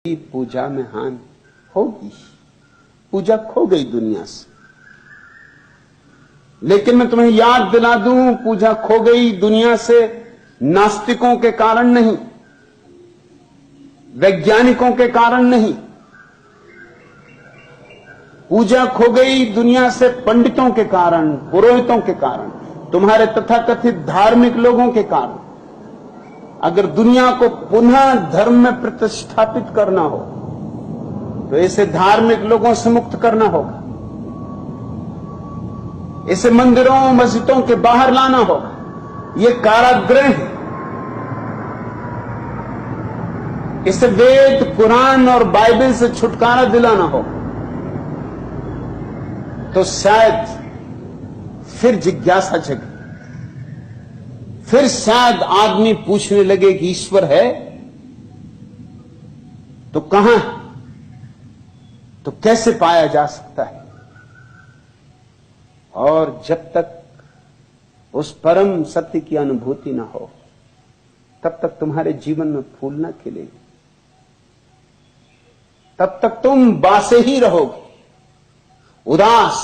पूजा में हानि होगी। पूजा खो गई दुनिया से। लेकिन मैं तुम्हें याद दिला दूं, पूजा खो गई दुनिया से नास्तिकों के कारण नहीं, वैज्ञानिकों के कारण नहीं। पूजा खो गई दुनिया से पंडितों के कारण, पुरोहितों के कारण, तुम्हारे तथाकथित धार्मिक लोगों के कारण। अगर दुनिया को पुनः धर्म में प्रतिष्ठापित करना हो तो इसे धार्मिक लोगों से मुक्त करना होगा, इसे मंदिरों मस्जिदों के बाहर लाना होगा। ये कारागृह है, इसे वेद कुरान और बाइबल से छुटकारा दिलाना होगा। तो शायद फिर जिज्ञासा जगे, फिर शायद आदमी पूछने लगे कि ईश्वर है तो कहां है, तो कैसे पाया जा सकता है। और जब तक उस परम सत्य की अनुभूति ना हो तब तक तुम्हारे जीवन में फूल ना खिलेंगे, तब तक तुम बासे ही रहोगे, उदास,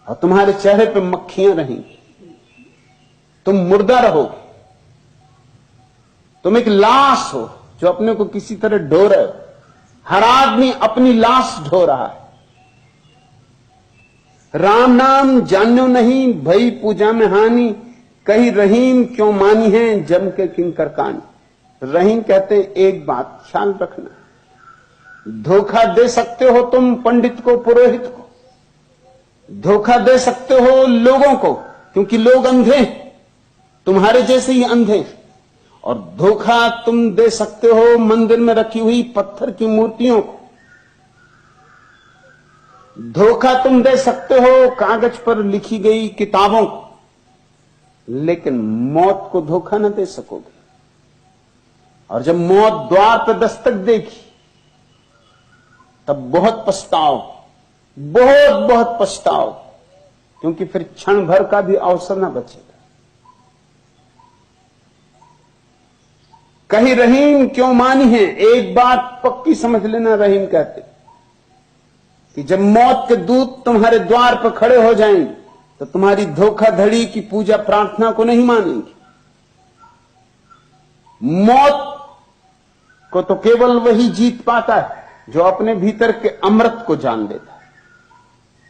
और तुम्हारे चेहरे पे मक्खियां रहेंगी। तुम मुर्दा रहोगे, तुम एक लाश हो जो अपने को किसी तरह ढो रहे हो। हर आदमी अपनी लाश ढो रहा है। राम नाम जान्यो नहीं, भई पूजा में हानि, कहीं रहीम क्यों मानी है जम के किंकर कानी। रहीम कहते हैं एक बात ख्याल रखना, धोखा दे सकते हो तुम पंडित को, पुरोहित को, धोखा दे सकते हो लोगों को, क्योंकि लोग अंधे हैं, तुम्हारे जैसे ही अंधे। और धोखा तुम दे सकते हो मंदिर में रखी हुई पत्थर की मूर्तियों को, धोखा तुम दे सकते हो कागज पर लिखी गई किताबों को, लेकिन मौत को धोखा न दे सकोगे। और जब मौत द्वार पर दस्तक देगी तब बहुत पछताओ, बहुत बहुत पछताओ, क्योंकि फिर क्षण भर का भी अवसर न बचेगा। कहीं रहीम क्यों मानी है, एक बात पक्की समझ लेना, रहीम कहते कि जब मौत के दूत तुम्हारे द्वार पर खड़े हो जाएंगे तो तुम्हारी धोखाधड़ी की पूजा प्रार्थना को नहीं मानेंगे। मौत को तो केवल वही जीत पाता है जो अपने भीतर के अमृत को जान लेता है,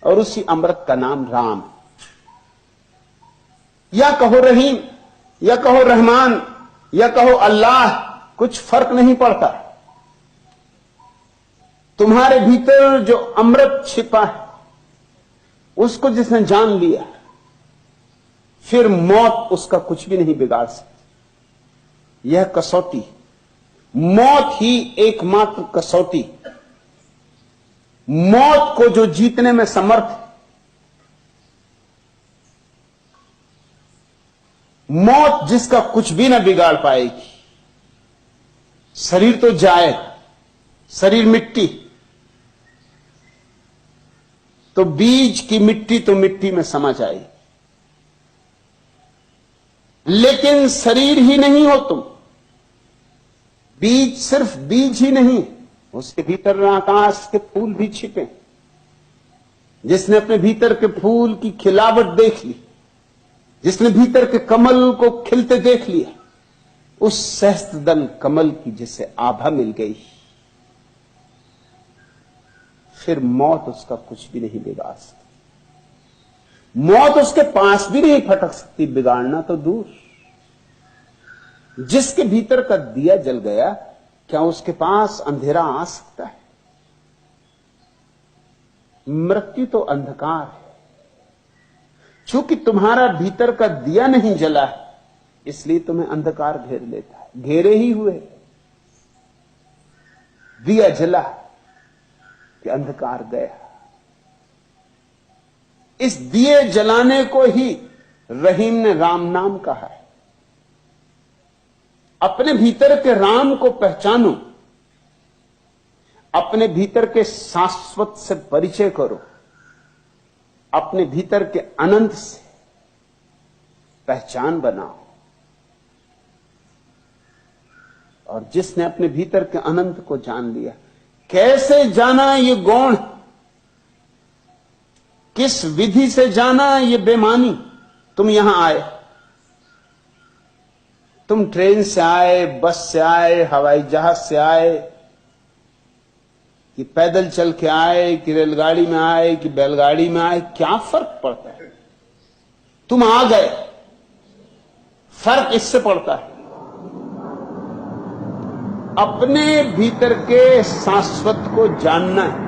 और उसी अमृत का नाम राम। या कहो रहीम, या कहो रहमान, या कहो अल्लाह, कुछ फर्क नहीं पड़ता। तुम्हारे भीतर जो अमृत छिपा है उसको जिसने जान लिया, फिर मौत उसका कुछ भी नहीं बिगाड़ सकती। यह कसौटी, मौत ही एकमात्र कसौटी, मौत को जो जीतने में समर्थ है, मौत जिसका कुछ भी ना बिगाड़ पाएगी। शरीर तो जाए, शरीर मिट्टी, तो बीज की मिट्टी तो मिट्टी में समा जाएगी, लेकिन शरीर ही नहीं हो तुम। बीज सिर्फ बीज ही नहीं, उसके भीतर आकाश के फूल भी छिपे। जिसने अपने भीतर के फूल की खिलावट देख ली, जिसने भीतर के कमल को खिलते देख लिया, उस सहस्त्रदल कमल की जिसे आभा मिल गई, फिर मौत उसका कुछ भी नहीं बिगाड़ सकती। मौत उसके पास भी नहीं फटक सकती, बिगाड़ना तो दूर। जिसके भीतर का दिया जल गया, क्या उसके पास अंधेरा आ सकता है? मृत्यु तो अंधकार है। चूंकि तुम्हारा भीतर का दिया नहीं जला है, इसलिए तुम्हें अंधकार घेर लेता है। घेरे ही हुए, दिया जला कि अंधकार गया। इस दिए जलाने को ही रहीम ने राम नाम कहा है। अपने भीतर के राम को पहचानो, अपने भीतर के शाश्वत से परिचय करो, अपने भीतर के अनंत से पहचान बनाओ। और जिसने अपने भीतर के अनंत को जान लिया, कैसे जाना ये गौण, किस विधि से जाना ये बेमानी। तुम यहां आए, तुम ट्रेन से आए, बस से आए, हवाई जहाज से आए, कि पैदल चल के आए, कि रेलगाड़ी में आए, कि बैलगाड़ी में आए, क्या फर्क पड़ता है? तुम आ गए, फर्क इससे पड़ता है अपने भीतर के शाश्वत को जानना है।